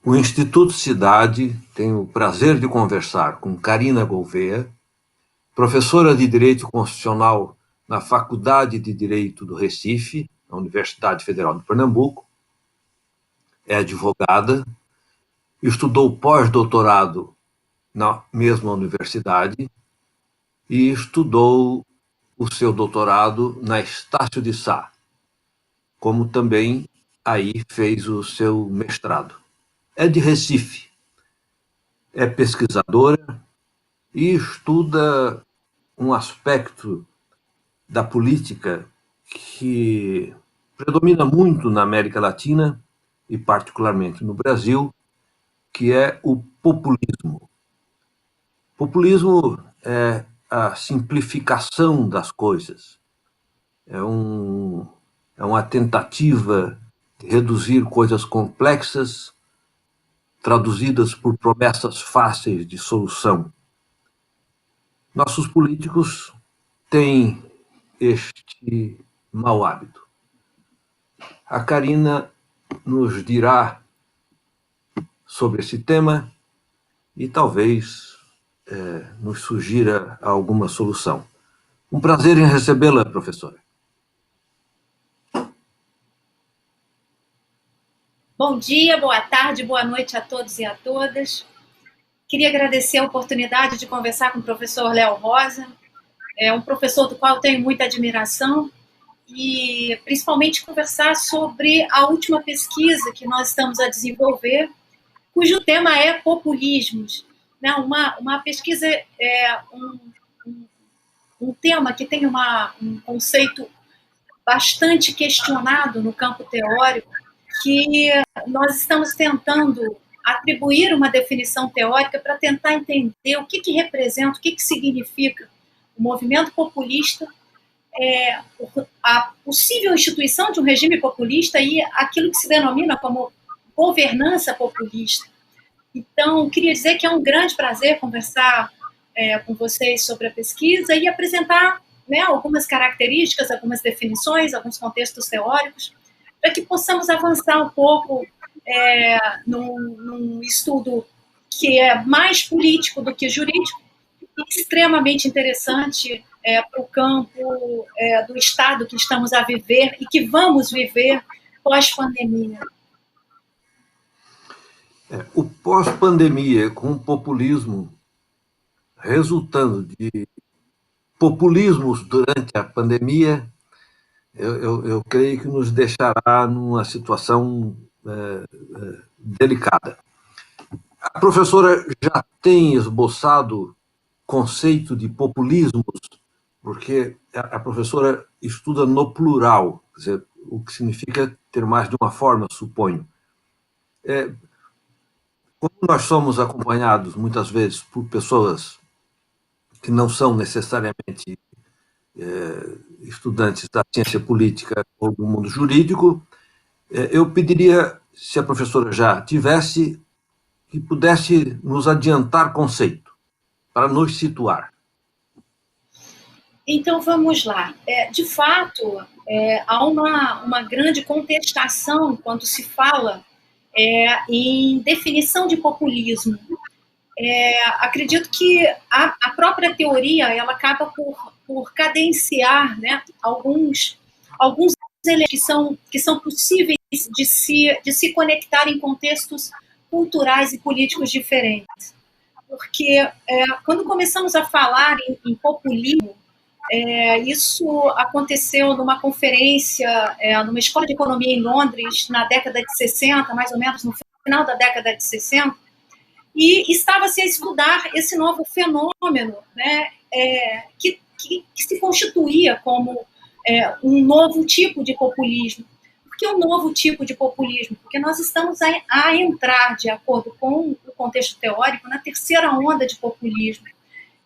O Instituto Cidade tem o prazer de conversar com Carina Gouveia, professora de Direito Constitucional na Faculdade de Direito do Recife, na Universidade Federal de Pernambuco, é advogada, estudou pós-doutorado na mesma universidade e estudou o seu doutorado na Estácio de Sá, como também aí fez o seu mestrado. É de Recife, é pesquisadora e estuda um aspecto da política que predomina muito na América Latina e particularmente no Brasil, que é o populismo. Populismo é a simplificação das coisas, é uma tentativa de reduzir coisas complexas, traduzidas por promessas fáceis de solução. Nossos políticos têm este mau hábito. A Carina nos dirá sobre esse tema e talvez nos sugira alguma solução. Um prazer em recebê-la, professora. Bom dia, boa tarde, boa noite a todos e a todas. Queria agradecer a oportunidade de conversar com o professor Léo Rosa, um professor do qual tenho muita admiração, e principalmente conversar sobre a última pesquisa que nós estamos a desenvolver, cujo tema é populismos. Uma pesquisa, um tema que tem um conceito bastante questionado no campo teórico, que nós estamos tentando atribuir uma definição teórica para tentar entender o que representa, o que significa o movimento populista, a possível instituição de um regime populista e aquilo que se denomina como governança populista. Então, queria dizer que é um grande prazer conversar com vocês sobre a pesquisa e apresentar algumas características, algumas definições, alguns contextos teóricos, para que possamos avançar um pouco num estudo que é mais político do que jurídico e extremamente interessante para o campo do Estado que estamos a viver e que vamos viver pós-pandemia. O pós-pandemia, com o populismo resultando de populismos durante a pandemia, eu creio que nos deixará numa situação delicada. A professora já tem esboçado conceito de populismos, porque a professora estuda no plural, quer dizer, o que significa ter mais de uma forma, suponho. Como nós somos acompanhados, muitas vezes, por pessoas que não são necessariamente estudantes da ciência política ou do mundo jurídico, eu pediria, se a professora já tivesse, que pudesse nos adiantar conceito, para nos situar. Então, vamos lá. De fato, há uma grande contestação quando se fala em definição de populismo. Acredito que a própria teoria ela acaba por cadenciar alguns elementos que são possíveis de se conectar em contextos culturais e políticos diferentes. Porque quando começamos a falar em populismo, isso aconteceu numa conferência, numa escola de economia em Londres, na década de 60, mais ou menos no final da década de 60, e estava-se a estudar esse novo fenômeno, que se constituía como um novo tipo de populismo. Por que um novo tipo de populismo? Porque nós estamos a entrar, de acordo com o contexto teórico, na terceira onda de populismo.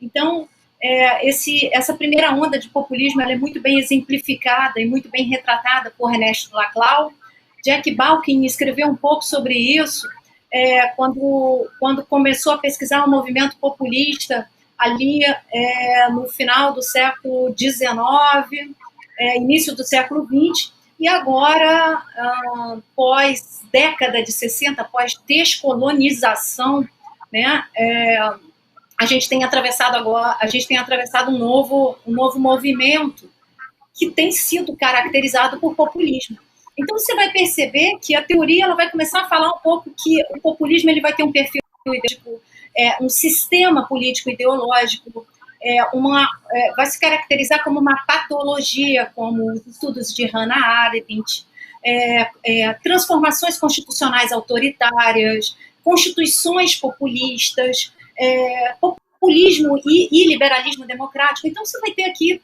Então, essa primeira onda de populismo ela é muito bem exemplificada e muito bem retratada por Ernesto Laclau. Jack Balkin escreveu um pouco sobre isso quando começou a pesquisar o movimento populista ali no final do século XIX, início do século XX, e agora, pós década de 60, pós descolonização, né, a gente tem atravessado um novo movimento que tem sido caracterizado por populismo. Então você vai perceber que a teoria ela vai começar a falar um pouco que o populismo ele vai ter um perfil ideológico, um sistema político ideológico, vai se caracterizar como uma patologia, como os estudos de Hannah Arendt, transformações constitucionais autoritárias, constituições populistas, populismo e liberalismo democrático. Então você vai ter aqui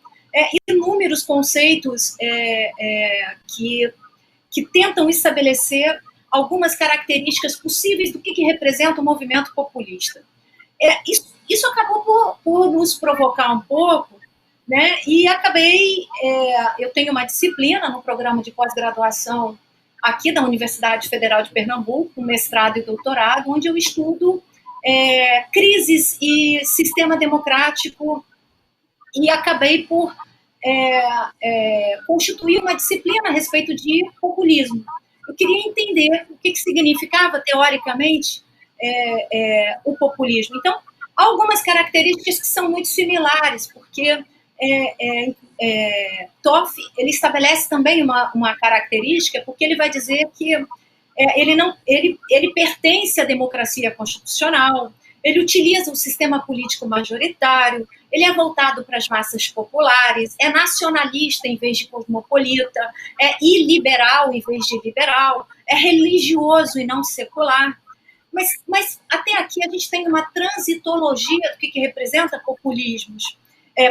inúmeros conceitos que tentam estabelecer algumas características possíveis do que representa o movimento populista. Isso acabou por nos provocar um pouco, né? E eu tenho uma disciplina no programa de pós-graduação aqui da Universidade Federal de Pernambuco, mestrado e doutorado, onde eu estudo crises e sistema democrático, e acabei por constituir uma disciplina a respeito de populismo. Eu queria entender o que significava, teoricamente, o populismo. Então, há algumas características que são muito similares, porque Toff ele estabelece também uma característica, porque ele vai dizer que ele pertence à democracia constitucional, ele utiliza o sistema político majoritário, ele é voltado para as massas populares, é nacionalista em vez de cosmopolita, é iliberal em vez de liberal, é religioso e não secular. Mas até aqui a gente tem uma transitologia do que representa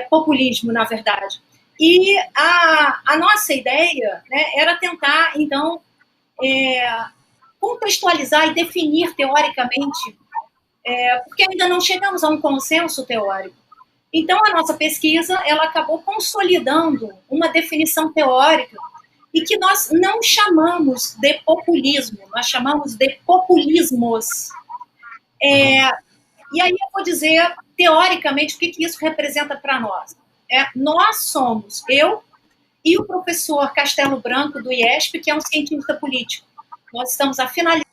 populismo, na verdade. E a nossa ideia, né, era tentar, então, contextualizar e definir teoricamente, porque ainda não chegamos a um consenso teórico. Então, a nossa pesquisa ela acabou consolidando uma definição teórica e que nós não chamamos de populismo, nós chamamos de populismos. E aí eu vou dizer, teoricamente, o que isso representa para nós. Nós somos, eu e o professor Castelo Branco, do IESP, que é um cientista político. Nós estamos a finalizar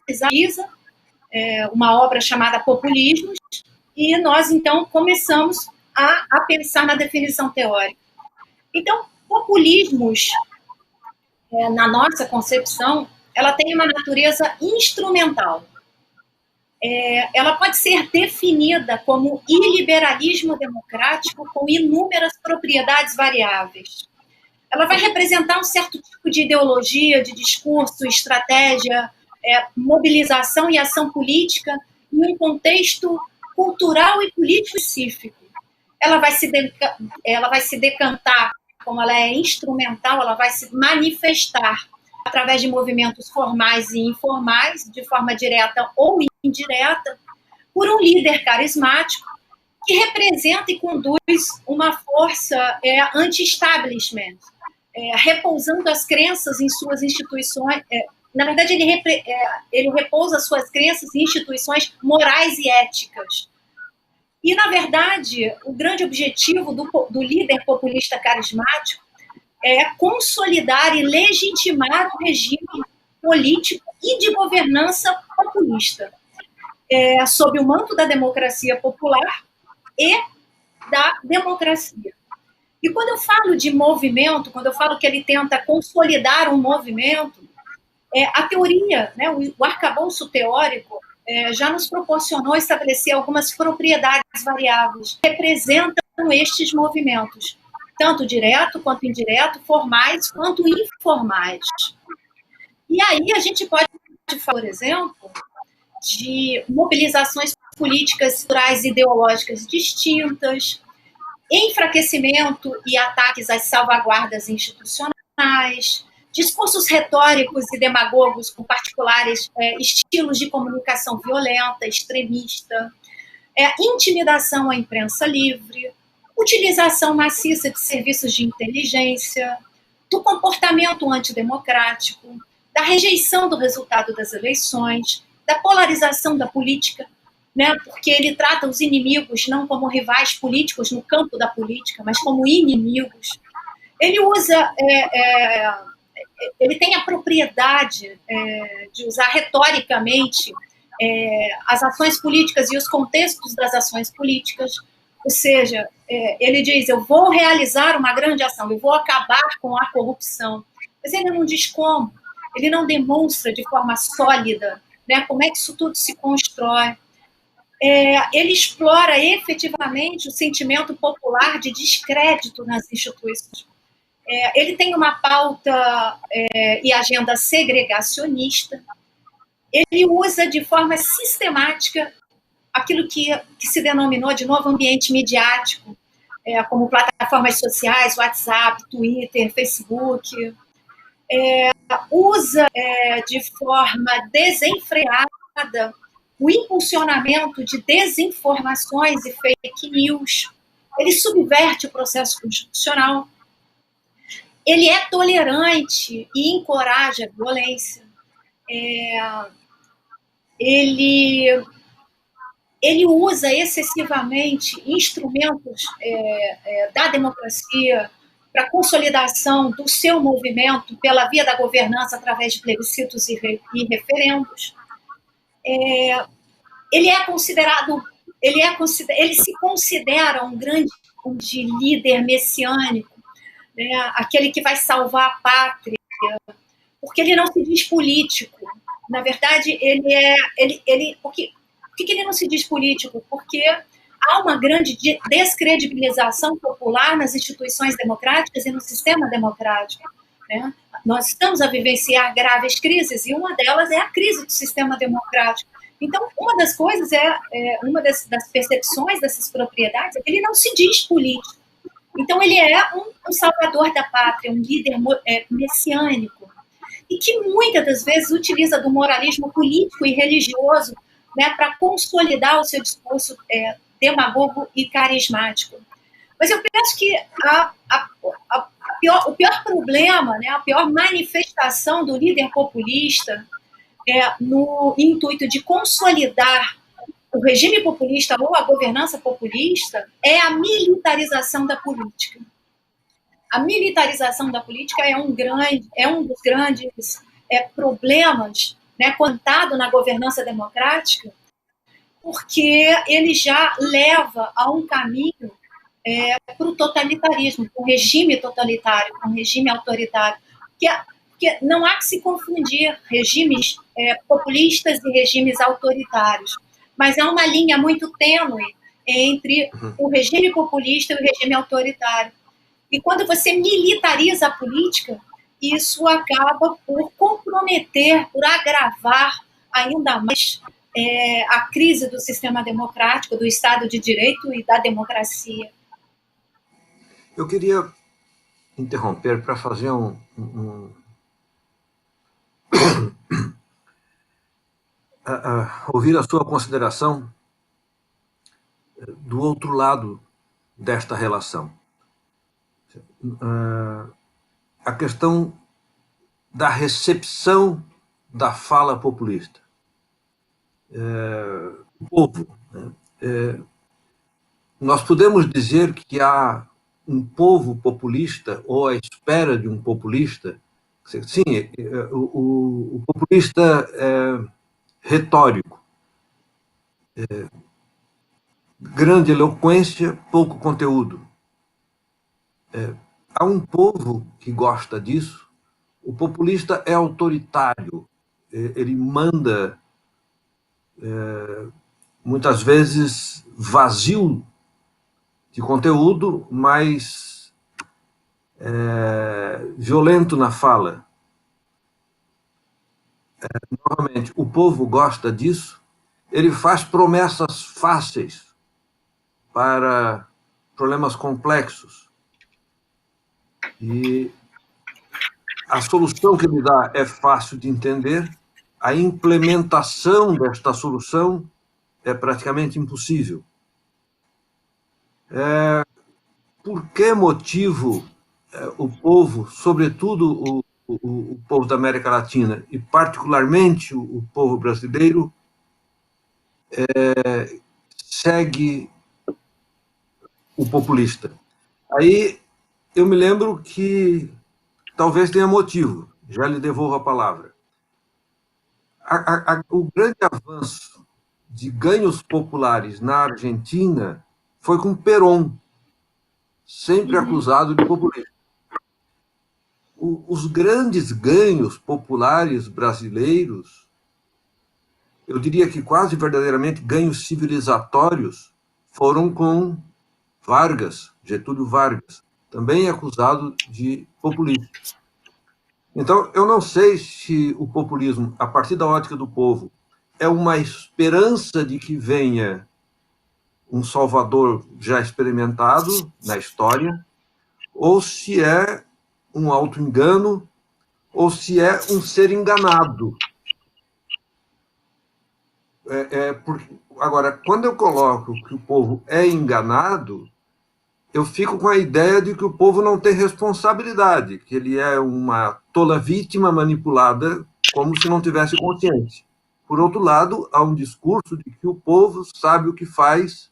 uma obra chamada Populismos, e nós, então, começamos a pensar na definição teórica. Então, populismos, na nossa concepção, ela tem uma natureza instrumental. Ela pode ser definida como iliberalismo democrático com inúmeras propriedades variáveis. Ela vai representar um certo tipo de ideologia, de discurso, estratégia, mobilização e ação política em um contexto cultural e político específico. Ela vai se decantar, como ela é instrumental, ela vai se manifestar através de movimentos formais e informais, de forma direta ou indireta, por um líder carismático que representa e conduz uma força anti-establishment, repousando as crenças em suas instituições. Na verdade, ele repousa suas crenças em instituições morais e éticas. E, na verdade, o grande objetivo do líder populista carismático é consolidar e legitimar o regime político e de governança populista, sob o manto da democracia popular e da democracia. E quando eu falo de movimento, quando eu falo que ele tenta consolidar um movimento, a teoria, né, o arcabouço teórico, já nos proporcionou estabelecer algumas propriedades variáveis que representam estes movimentos, tanto direto quanto indireto, formais quanto informais. E aí a gente pode falar, por exemplo, de mobilizações políticas, culturais e ideológicas distintas, enfraquecimento e ataques às salvaguardas institucionais, discursos retóricos e demagogos com particulares estilos de comunicação violenta, extremista, intimidação à imprensa livre, utilização maciça de serviços de inteligência, do comportamento antidemocrático, da rejeição do resultado das eleições, da polarização da política, né, porque ele trata os inimigos não como rivais políticos no campo da política, mas como inimigos. Ele usa ele tem a propriedade de usar retoricamente as ações políticas e os contextos das ações políticas, ou seja, ele diz, eu vou realizar uma grande ação, eu vou acabar com a corrupção, mas ele não diz como, ele não demonstra de forma sólida, né, como é que isso tudo se constrói. Ele explora efetivamente o sentimento popular de descrédito nas instituições. Ele tem uma pauta e agenda segregacionista. Ele usa de forma sistemática aquilo que se denominou de novo ambiente midiático, como plataformas sociais, WhatsApp, Twitter, Facebook. Usa de forma desenfreada o impulsionamento de desinformações e fake news. Ele subverte o processo constitucional. Ele é tolerante e encoraja a violência. Ele usa excessivamente instrumentos da democracia para a consolidação do seu movimento pela via da governança através de plebiscitos e referendos. Ele se considera um grande líder messiânico, né, aquele que vai salvar a pátria, porque ele não se diz político. Na verdade, por que ele não se diz político? Porque há uma grande descredibilização popular nas instituições democráticas e no sistema democrático, né? Nós estamos a vivenciar graves crises, e uma delas é a crise do sistema democrático. Então, uma das coisas uma das percepções dessas propriedades é que ele não se diz político. Então, ele é um salvador da pátria, um líder messiânico, e que muitas das vezes utiliza do moralismo político e religioso, né, para consolidar o seu discurso demagogo e carismático. Mas eu penso que o pior problema, né, a pior manifestação do líder populista no intuito de consolidar o regime populista ou a governança populista é a militarização da política. A militarização da política é um dos grandes problemas, né, contado na governança democrática, porque ele já leva a um caminho para o totalitarismo, para o regime totalitário, para um regime autoritário. Porque não há que se confundir regimes populistas e regimes autoritários, mas há uma linha muito tênue entre o regime populista e o regime autoritário. E quando você militariza a política, isso acaba por comprometer, por agravar ainda mais a crise do sistema democrático, do Estado de Direito e da democracia. Eu queria interromper para fazer ouvir a sua consideração do outro lado desta relação. A questão da recepção da fala populista. O povo. Né? Nós podemos dizer que há um povo populista ou à espera de um populista. Sim, o populista retórico. Grande eloquência, pouco conteúdo. Há um povo que gosta disso. O populista é autoritário, ele manda, muitas vezes vazio de conteúdo, mas violento na fala. Novamente, o povo gosta disso, ele faz promessas fáceis para problemas complexos. E a solução que ele dá é fácil de entender, a implementação desta solução é praticamente impossível. Por que motivo o povo, sobretudo o povo da América Latina, e particularmente o povo brasileiro, segue o populista? Aí eu me lembro que talvez tenha motivo. já lhe devolvo a palavra. O grande avanço de ganhos populares na Argentina foi com Perón, sempre acusado de populismo. Os grandes ganhos populares brasileiros, eu diria que quase verdadeiramente ganhos civilizatórios, foram com Vargas, Getúlio Vargas, também acusado de populismo. Então, eu não sei se o populismo, a partir da ótica do povo, é uma esperança de que venha um salvador já experimentado na história, ou se é um auto-engano, ou se é um ser enganado. Agora, quando eu coloco que o povo é enganado, eu fico com a ideia de que o povo não tem responsabilidade, que ele é uma tola vítima manipulada como se não tivesse consciência. Por outro lado, há um discurso de que o povo sabe o que faz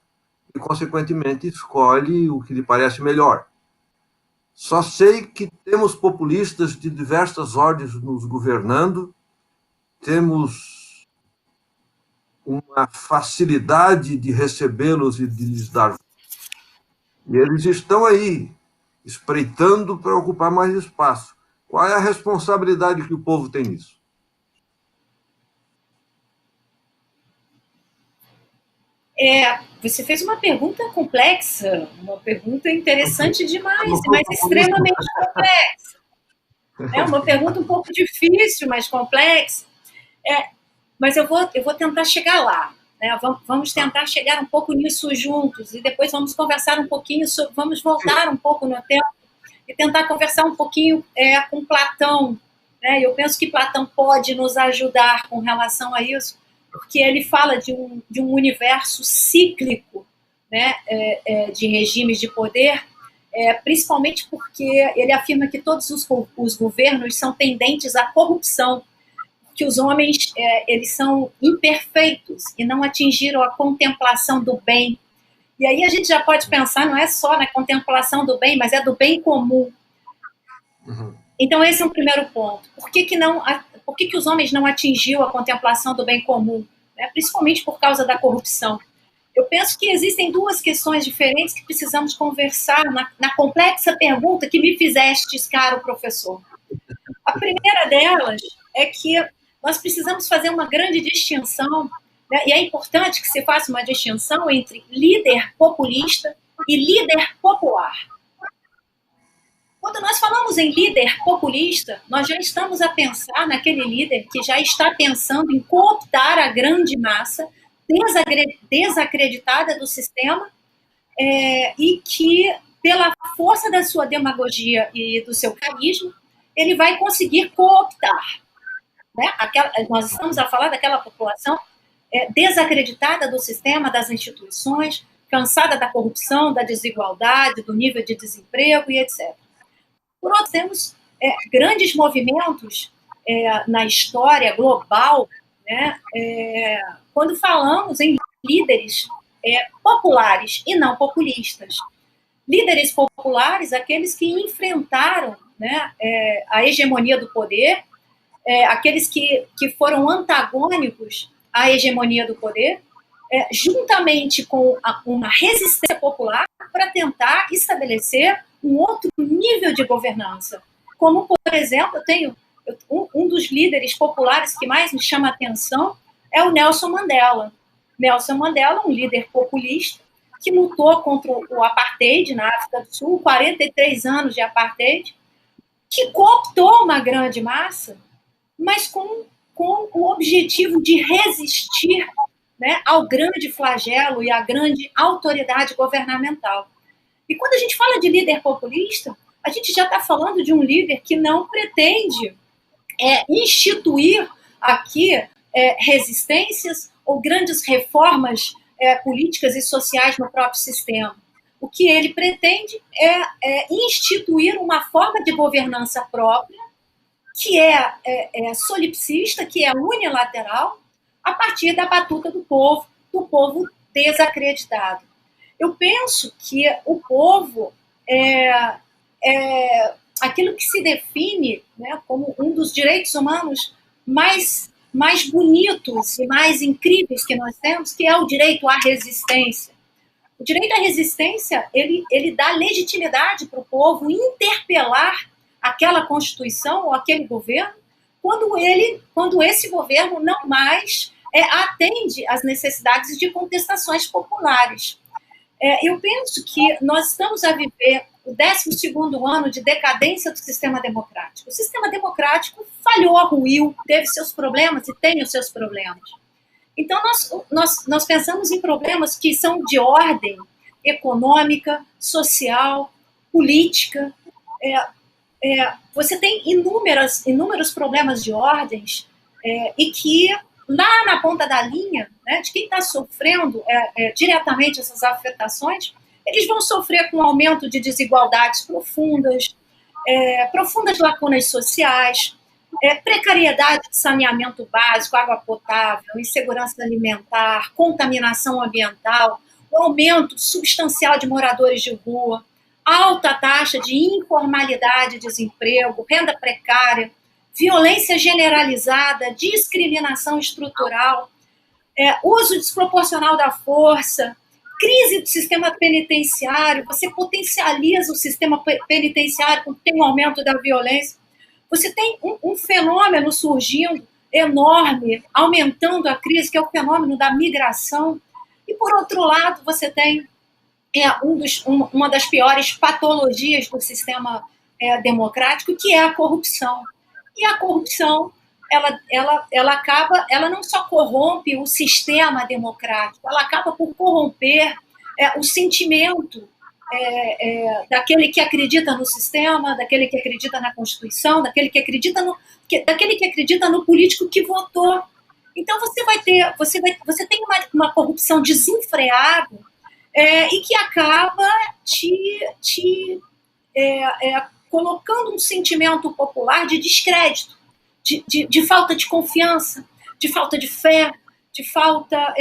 e, consequentemente, escolhe o que lhe parece melhor. Só sei que temos populistas de diversas ordens nos governando, temos uma facilidade de recebê-los e de lhes dar. E eles estão aí, espreitando para ocupar mais espaço. Qual é a responsabilidade que o povo tem nisso? Você fez uma pergunta complexa, uma pergunta interessante demais, mas extremamente complexa. É uma pergunta um pouco difícil, mas complexa. Mas eu vou tentar chegar lá. Né? Vamos tentar chegar um pouco nisso juntos e depois vamos conversar um pouquinho sobre, vamos voltar um pouco no tempo e tentar conversar um pouquinho com Platão. Né? Eu penso que Platão pode nos ajudar com relação a isso, porque ele fala de um universo cíclico, né? De regimes de poder, principalmente porque ele afirma que todos os governos são tendentes à corrupção, que os homens eles são imperfeitos e não atingiram a contemplação do bem. E aí a gente já pode pensar, não é só na contemplação do bem, mas é do bem comum. Então esse é um primeiro ponto. Por que os homens não atingiram a contemplação do bem comum? Principalmente por causa da corrupção. Eu penso que existem duas questões diferentes que precisamos conversar na complexa pergunta que me fizestes, caro professor. A primeira delas é que nós precisamos fazer uma grande distinção, né? E é importante que se faça uma distinção entre líder populista e líder popular. Quando nós falamos em líder populista, nós já estamos a pensar naquele líder que já está pensando em cooptar a grande massa desacreditada do sistema e que, pela força da sua demagogia e do seu carisma, ele vai conseguir cooptar. Né? Nós estamos a falar daquela população desacreditada do sistema, das instituições, cansada da corrupção, da desigualdade, do nível de desemprego e etc. Por outro, temos grandes movimentos na história global, né? Quando falamos em líderes populares e não populistas. Líderes populares, aqueles que enfrentaram, né, a hegemonia do poder, aqueles que foram antagônicos à hegemonia do poder, juntamente com uma resistência popular para tentar estabelecer um outro nível de governança. Como, por exemplo, eu tenho um dos líderes populares que mais me chama a atenção é o Nelson Mandela. Nelson Mandela, um líder populista, que lutou contra o apartheid na África do Sul, 43 anos de apartheid, que cooptou uma grande massa, mas com o objetivo de resistir, né, ao grande flagelo e à grande autoridade governamental. E quando a gente fala de líder populista, a gente já está falando de um líder que não pretende instituir aqui resistências ou grandes reformas políticas e sociais no próprio sistema. O que ele pretende é instituir uma forma de governança própria que é solipsista, que é unilateral, a partir da batuta do povo desacreditado. Eu penso que o povo, aquilo que se define, né, como um dos direitos humanos mais bonitos e mais incríveis que nós temos, que é o direito à resistência. O direito à resistência, ele dá legitimidade para o povo interpelar aquela Constituição ou aquele governo quando esse governo não mais atende às necessidades de contestações populares. Eu penso que nós estamos a viver o 12º ano de decadência do sistema democrático. O sistema democrático falhou, ruiu, teve seus problemas e tem os seus problemas. Então, nós pensamos em problemas que são de ordem econômica, social, política. Você tem inúmeros problemas de ordens e que, lá na ponta da linha, né, de quem está sofrendo diretamente essas afetações, eles vão sofrer com aumento de desigualdades profundas, profundas lacunas sociais, precariedade de saneamento básico, água potável, insegurança alimentar, contaminação ambiental, o aumento substancial de moradores de rua, alta taxa de informalidade e desemprego, renda precária, violência generalizada, discriminação estrutural, uso desproporcional da força, crise do sistema penitenciário, você potencializa o sistema penitenciário quando tem um aumento da violência. Você tem um fenômeno surgindo enorme, aumentando a crise, que é o fenômeno da migração. E, por outro lado, você tem uma das piores patologias do sistema democrático, que é a corrupção. E a corrupção, ela não só corrompe o sistema democrático, ela acaba por corromper o sentimento daquele que acredita no sistema, daquele que acredita na Constituição, daquele que acredita no político que votou. Então você tem uma corrupção desenfreada e que acaba colocando um sentimento popular de descrédito, de falta de confiança, de falta de fé, de falta...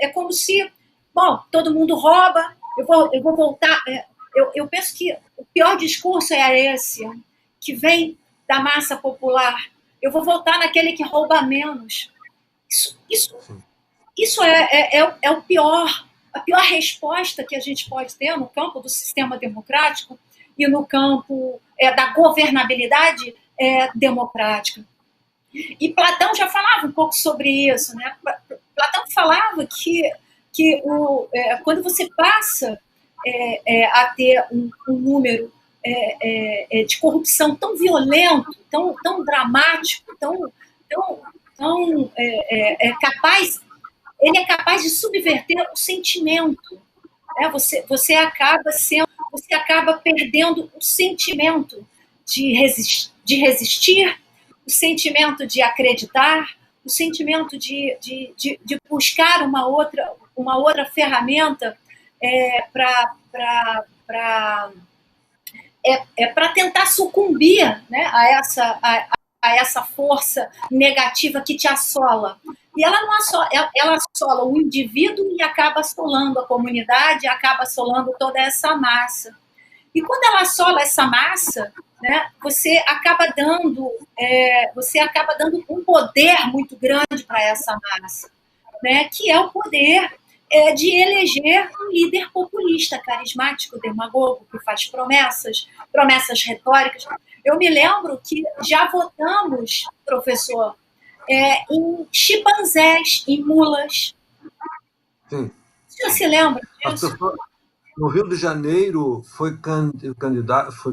É como se, bom, todo mundo rouba, eu vou voltar... Eu penso que o pior discurso é esse, que vem da massa popular. Eu vou voltar naquele que rouba menos. Isso é o pior, a pior resposta que a gente pode ter no campo do sistema democrático e no campo da governabilidade democrática. E Platão já falava um pouco sobre isso, né? Platão falava que quando você passa a ter um número de corrupção tão violento, tão dramático, tão capaz, ele é capaz de subverter o sentimento. Você acaba perdendo o sentimento de resistir, o sentimento de acreditar, o sentimento de buscar uma outra ferramenta para tentar sucumbir, né, a essa força negativa que te assola. E ela assola o indivíduo e acaba assolando a comunidade, acaba assolando toda essa massa. E quando ela assola essa massa, né, você acaba dando um poder muito grande para essa massa, né, que é o poder de eleger um líder populista, carismático, demagogo, que faz promessas retóricas. Eu me lembro que já votamos, professor, em chimpanzés, em mulas. Sim. Você se lembra disso? No Rio de Janeiro foi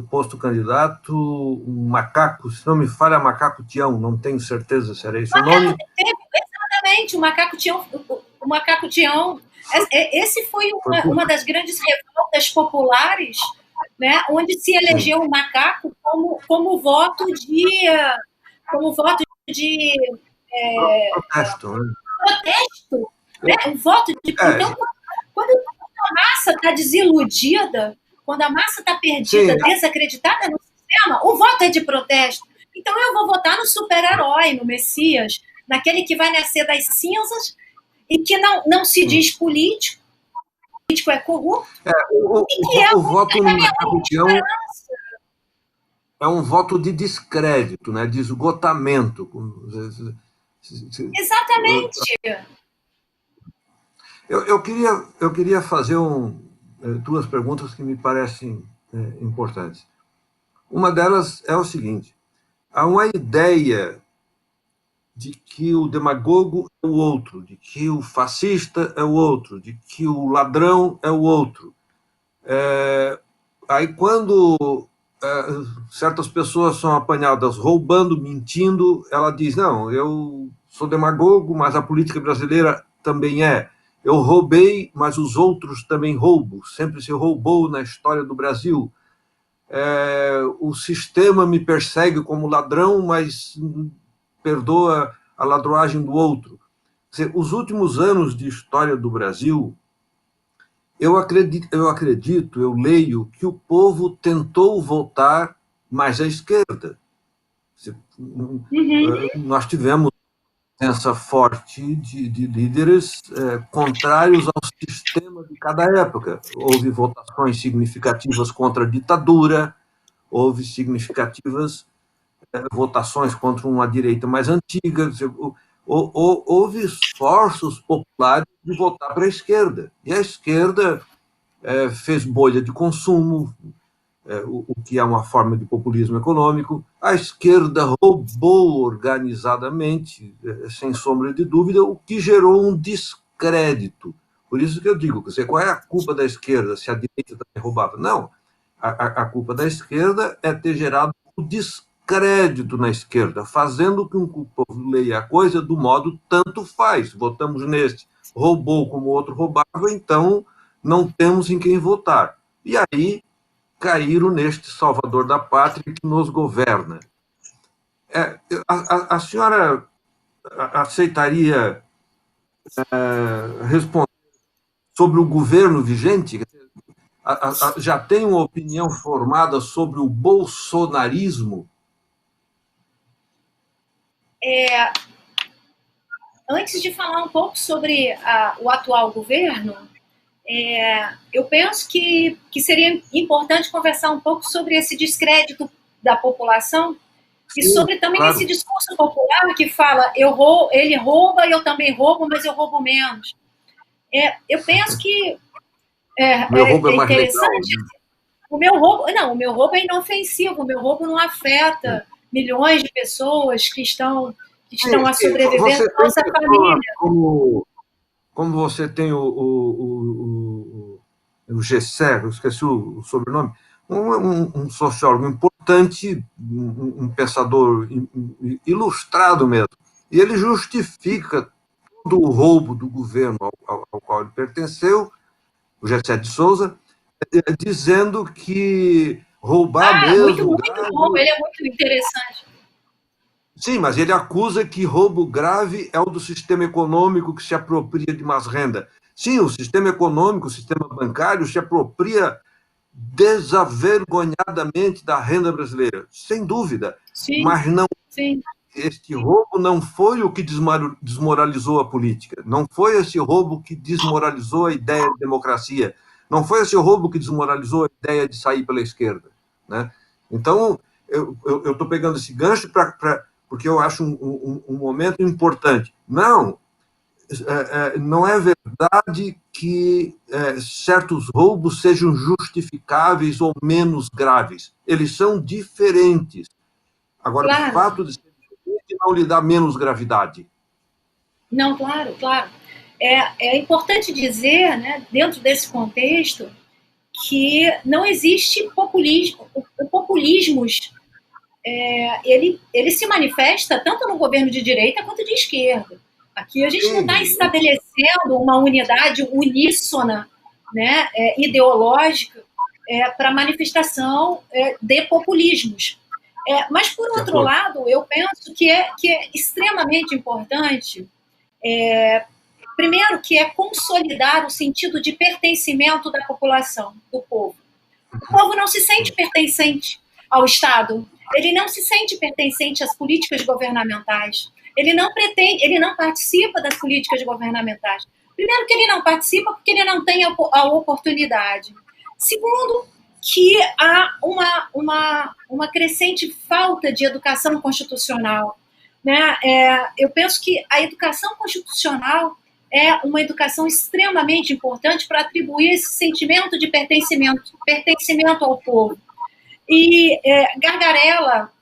posto candidato um macaco, se não me falha, macaco Tião, não tenho certeza se era esse o nome. Exatamente, o macaco Tião. Esse foi uma das grandes revoltas populares, né, onde se elegeu o macaco como voto de protesto, né? Protesto, né? Um voto de... Então, quando a massa está desiludida, quando a massa está perdida, desacreditada no sistema, o voto é de protesto. Então eu vou votar no super-herói, no Messias, naquele que vai nascer das cinzas e que não se diz político é corrupto. O voto no macaco Tião... é um voto de descrédito, né, de esgotamento. Exatamente. Eu queria fazer duas perguntas que me parecem importantes. Uma delas é o seguinte: há uma ideia de que o demagogo é o outro, de que o fascista é o outro, de que o ladrão é o outro. Aí, quando certas pessoas são apanhadas roubando, mentindo, ela diz: não, eu sou demagogo, mas a política brasileira também é. Eu roubei, mas os outros também roubam. Sempre se roubou na história do Brasil. O sistema me persegue como ladrão, mas perdoa a ladroagem do outro. Quer dizer, os últimos anos de história do Brasil, eu acredito, eu leio que o povo tentou votar mais à esquerda. Nós tivemos presença forte de líderes contrários ao sistema de cada época. Houve votações significativas contra a ditadura, houve significativas votações contra uma direita mais antiga. Houve esforços populares de votar para a esquerda. E a esquerda fez bolha de consumo, o que é uma forma de populismo econômico. A esquerda roubou organizadamente, sem sombra de dúvida, o que gerou um descrédito. Por isso que eu digo, qual é a culpa da esquerda se a direita também roubava? Não, a culpa da esquerda é ter gerado o descrédito na esquerda, fazendo com que o povo leia a coisa do modo tanto faz. Votamos neste, roubou como o outro roubava, então não temos em quem votar. E aí caíram neste salvador da pátria que nos governa. A senhora aceitaria responder sobre o governo vigente? Já tem uma opinião formada sobre o bolsonarismo? Antes de falar um pouco sobre o atual governo, eu penso que seria importante conversar um pouco sobre esse descrédito da população e sobre também claro. Esse discurso popular que fala ele rouba, eu também roubo, mas eu roubo menos. Eu penso que meu roubo é mais interessante. Legal, né? O meu roubo é inofensivo, o meu roubo não afeta milhões de pessoas que estão a sobreviver na nossa família. Como você tem o Gessé, eu esqueci o sobrenome, um sociólogo importante, um pensador ilustrado mesmo, e ele justifica todo o roubo do governo ao qual ele pertenceu, o Gessé de Souza, dizendo que roubar mesmo... Muito bom, ele é muito interessante. Sim, mas ele acusa que roubo grave é o do sistema econômico que se apropria de mais renda. Sim, o sistema econômico, o sistema bancário se apropria desavergonhadamente da renda brasileira, sem dúvida. Sim, mas não, sim. Este roubo não foi o que desmoralizou a política, não foi esse roubo que desmoralizou a ideia de democracia, não foi esse roubo que desmoralizou a ideia de sair pela esquerda, né? Então, eu estou pegando esse gancho porque eu acho um momento importante. Não é verdade que certos roubos sejam justificáveis ou menos graves. Eles são diferentes. Agora, claro, o fato de ser diferente não lhe dá menos gravidade. Não, claro, claro. É importante dizer, né, dentro desse contexto, que não existe populismo. O populismo ele se manifesta tanto no governo de direita quanto de esquerda. Aqui a gente não está estabelecendo uma unidade uníssona, né, ideológica para manifestação de populismos. Mas, por outro lado, eu penso que é extremamente importante, primeiro, que é consolidar o sentido de pertencimento da população, do povo. O povo não se sente pertencente ao Estado, ele não se sente pertencente às políticas governamentais, ele não participa das políticas governamentais. Primeiro que ele não participa porque ele não tem a oportunidade. Segundo, que há uma crescente falta de educação constitucional, né? Eu penso que a educação constitucional é uma educação extremamente importante para atribuir esse sentimento de pertencimento ao povo. E Gargarella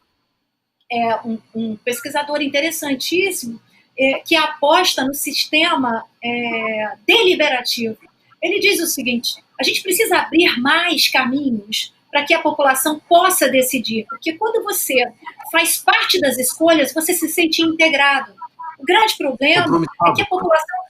é um pesquisador interessantíssimo que aposta no sistema deliberativo. Ele diz o seguinte: a gente precisa abrir mais caminhos para que a população possa decidir, porque quando você faz parte das escolhas, você se sente integrado. O grande problema é que a população...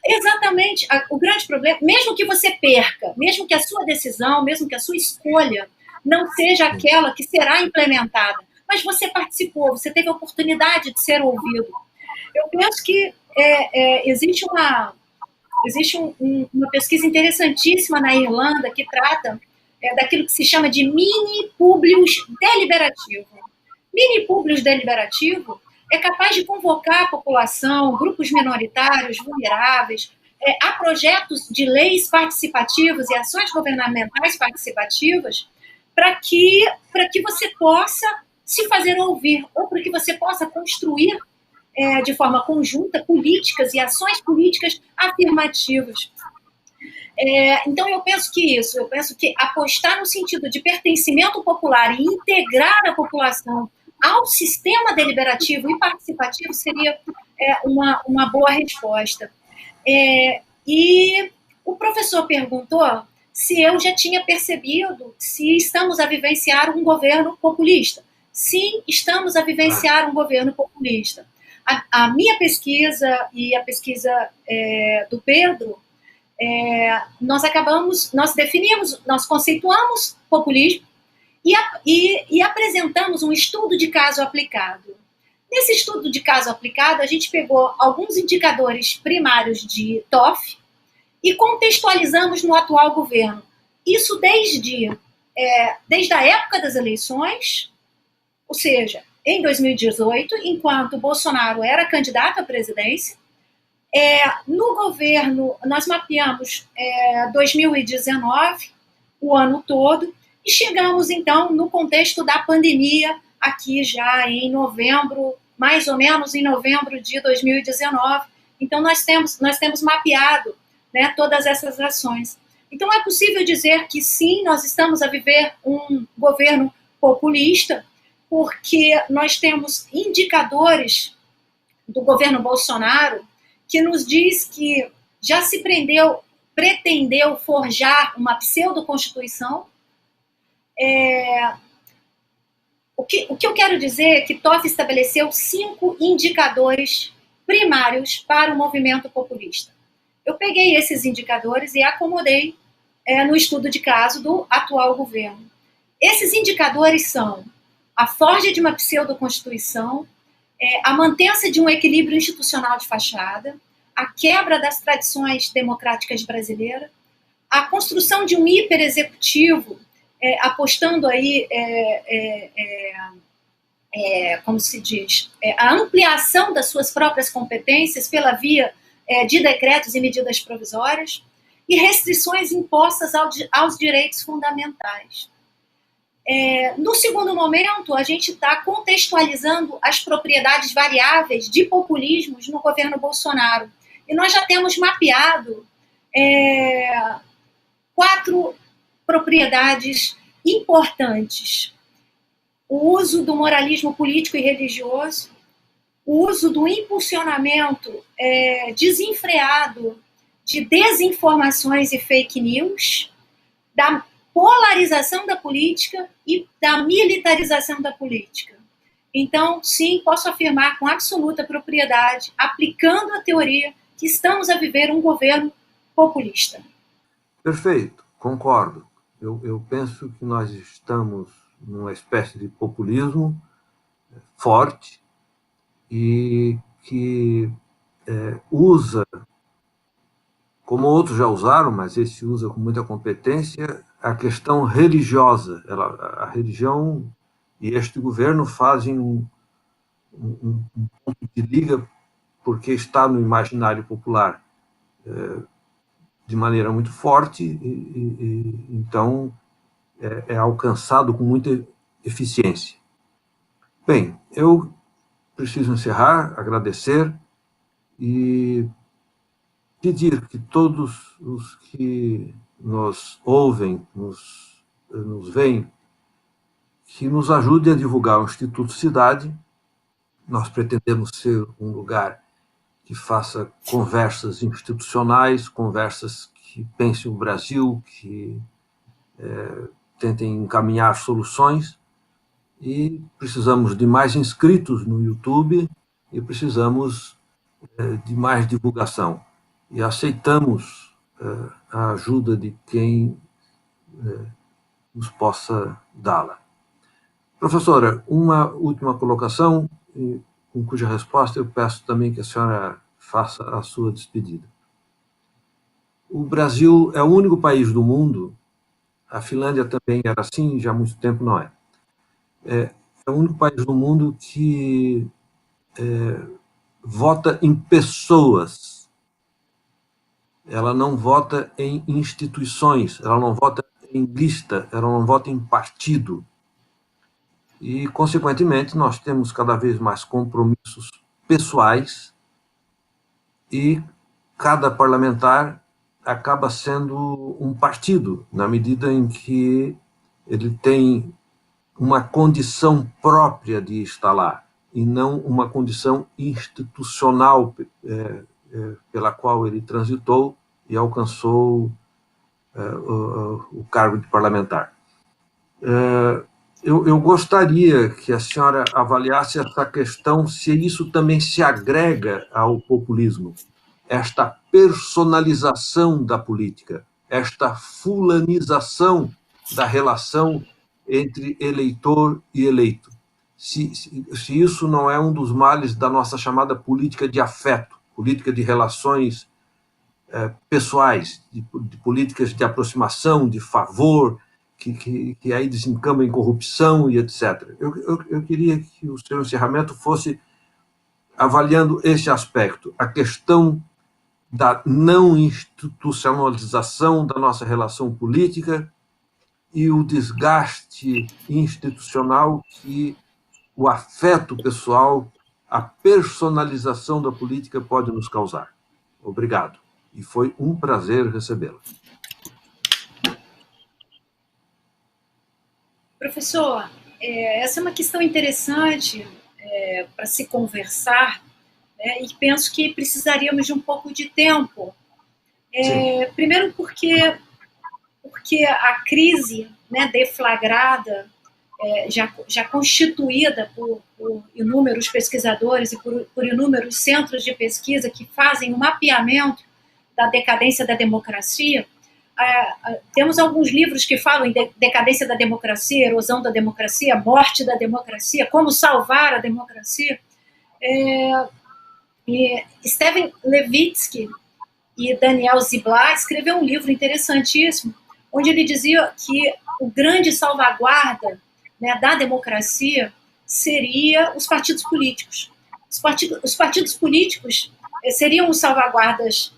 Exatamente. O grande problema, mesmo que você perca, mesmo que a sua decisão, mesmo que a sua escolha não seja aquela que será implementada, mas você participou, você teve a oportunidade de ser ouvido. Eu penso que existe uma pesquisa interessantíssima na Irlanda que trata daquilo que se chama de mini públios deliberativo. Mini públios deliberativo é capaz de convocar a população, grupos minoritários, vulneráveis, a projetos de leis participativas e ações governamentais participativas para que você possa se fazer ouvir, ou para que você possa construir de forma conjunta políticas e ações políticas afirmativas. Então, eu penso que apostar no sentido de pertencimento popular e integrar a população ao sistema deliberativo e participativo seria uma boa resposta. E o professor perguntou se eu já tinha percebido se estamos a vivenciar um governo populista. Sim, estamos a vivenciar um governo populista. A minha pesquisa e a pesquisa do Pedro, nós definimos, nós conceituamos populismo e apresentamos um estudo de caso aplicado. Nesse estudo de caso aplicado, a gente pegou alguns indicadores primários de TOF e contextualizamos no atual governo. Isso desde a época das eleições, ou seja, em 2018, enquanto Bolsonaro era candidato à presidência. No governo, nós mapeamos 2019, o ano todo, e chegamos, então, no contexto da pandemia, aqui já em novembro, mais ou menos em novembro de 2019. Então, nós temos mapeado, né, todas essas ações. Então, é possível dizer que, sim, nós estamos a viver um governo populista, porque nós temos indicadores do governo Bolsonaro que nos diz que já se pretendeu forjar uma pseudo-constituição. O que eu quero dizer é que TOF estabeleceu 5 indicadores primários para o movimento populista. Eu peguei esses indicadores e acomodei no estudo de caso do atual governo. Esses indicadores são a forja de uma pseudo-constituição, a mantença de um equilíbrio institucional de fachada, a quebra das tradições democráticas brasileiras, a construção de um hiperexecutivo, apostando aí, como se diz, a ampliação das suas próprias competências pela via de decretos e medidas provisórias, e restrições impostas aos direitos fundamentais. No segundo momento, a gente está contextualizando as propriedades variáveis de populismos no governo Bolsonaro. E nós já temos mapeado 4 propriedades importantes: o uso do moralismo político e religioso, o uso do impulsionamento desenfreado de desinformações e fake news, da polarização da política e da militarização da política. Então, sim, posso afirmar com absoluta propriedade, aplicando a teoria, que estamos a viver um governo populista. Perfeito, concordo. Eu penso que nós estamos numa espécie de populismo forte e que usa, como outros já usaram, mas esse usa com muita competência, a questão religiosa. A religião e este governo fazem um ponto de liga porque está no imaginário popular de maneira muito forte, então é alcançado com muita eficiência. Bem, eu preciso encerrar, agradecer e pedir que todos os que nos ouvem, nos veem, que nos ajude a divulgar o Instituto Cidade. Nós pretendemos ser um lugar que faça conversas institucionais, conversas que pensem o Brasil, que tentem encaminhar soluções, e precisamos de mais inscritos no YouTube e precisamos de mais divulgação. E aceitamos a ajuda de quem nos possa dá-la. Professora, uma última colocação, com cuja resposta eu peço também que a senhora faça a sua despedida. O Brasil é o único país do mundo, a Finlândia também era assim, já há muito tempo não é. É o único país do mundo que vota em pessoas. Ela não vota em instituições, ela não vota em lista, ela não vota em partido. E, consequentemente, nós temos cada vez mais compromissos pessoais e cada parlamentar acaba sendo um partido, na medida em que ele tem uma condição própria de estar lá, e não uma condição institucional pela qual ele transitou e alcançou o cargo de parlamentar. Eu gostaria que a senhora avaliasse essa questão, se isso também se agrega ao populismo, esta personalização da política, esta fulanização da relação entre eleitor e eleito. Se isso não é um dos males da nossa chamada política de afeto, política de relações pessoais, de políticas de aproximação, de favor, que aí desencama em corrupção e etc. Eu queria que o seu encerramento fosse avaliando esse aspecto, a questão da não institucionalização da nossa relação política e o desgaste institucional que o afeto pessoal, a personalização da política pode nos causar. Obrigado. E foi um prazer recebê-la. Professor, essa é uma questão interessante para se conversar, né, e penso que precisaríamos de um pouco de tempo. Primeiro porque a crise, né, deflagrada, já constituída por inúmeros pesquisadores e por inúmeros centros de pesquisa que fazem um mapeamento da decadência da democracia. Temos alguns livros que falam em decadência da democracia, erosão da democracia, morte da democracia, como salvar a democracia. E Steven Levitsky e Daniel Ziblatt escreveu um livro interessantíssimo, onde ele dizia que o grande salvaguarda, né, da democracia seria os partidos políticos. Os partidos políticos seriam os salvaguardas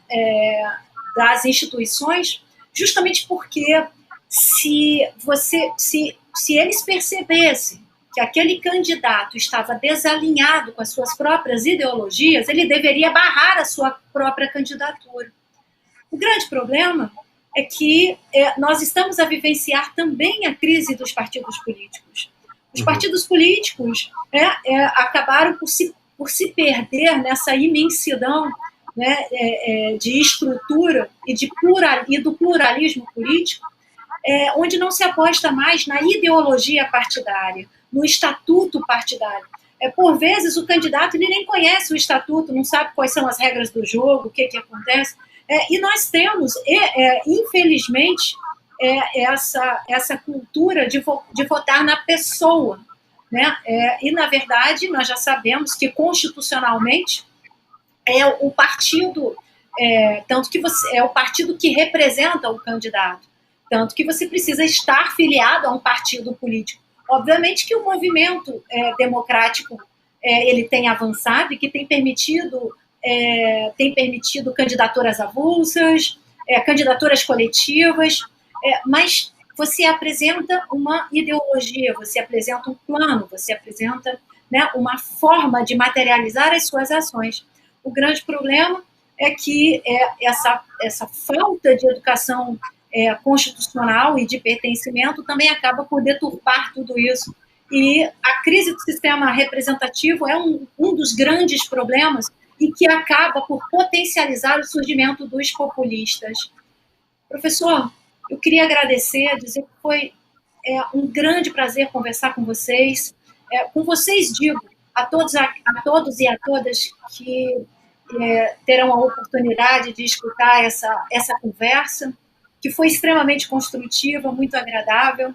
das instituições, justamente porque se eles percebessem que aquele candidato estava desalinhado com as suas próprias ideologias, ele deveria barrar a sua própria candidatura. O grande problema é que nós estamos a vivenciar também a crise dos partidos políticos. Os partidos políticos acabaram por se perder nessa imensidão, né, de estrutura e do pluralismo político, onde não se aposta mais na ideologia partidária, no estatuto partidário. Por vezes, o candidato ele nem conhece o estatuto, não sabe quais são as regras do jogo, o que acontece. E nós temos, infelizmente, essa cultura de votar na pessoa, né? E, na verdade, nós já sabemos que, constitucionalmente, é o partido, tanto que é o partido que representa o candidato, tanto que você precisa estar filiado a um partido político. Obviamente que o movimento democrático ele tem avançado e que tem permitido candidaturas avulsas, candidaturas coletivas, mas você apresenta uma ideologia, você apresenta um plano, você apresenta, né, uma forma de materializar as suas ações. O grande problema é que essa falta de educação constitucional e de pertencimento também acaba por deturpar tudo isso. E a crise do sistema representativo é um dos grandes problemas e que acaba por potencializar o surgimento dos populistas. Professor, eu queria agradecer, dizer que foi um grande prazer conversar com vocês. Com vocês, digo, a todos e a todas que terão a oportunidade de escutar essa conversa, que foi extremamente construtiva, muito agradável.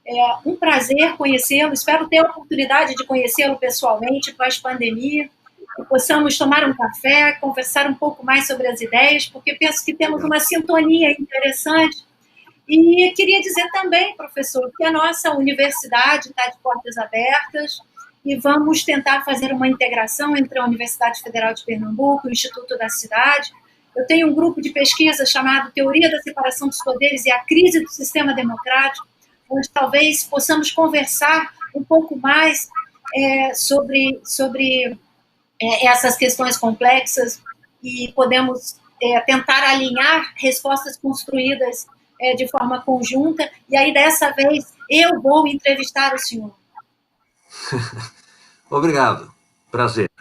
É um prazer conhecê-lo, espero ter a oportunidade de conhecê-lo pessoalmente pós-pandemia, que possamos tomar um café, conversar um pouco mais sobre as ideias, porque penso que temos uma sintonia interessante. E queria dizer também, professor, que a nossa universidade está de portas abertas e vamos tentar fazer uma integração entre a Universidade Federal de Pernambuco e o Instituto da Cidade. Eu tenho um grupo de pesquisa chamado Teoria da Separação dos Poderes e a Crise do Sistema Democrático, onde talvez possamos conversar um pouco mais sobre essas questões complexas e podemos tentar alinhar respostas construídas de forma conjunta, e aí dessa vez eu vou entrevistar o senhor. Obrigado. Prazer.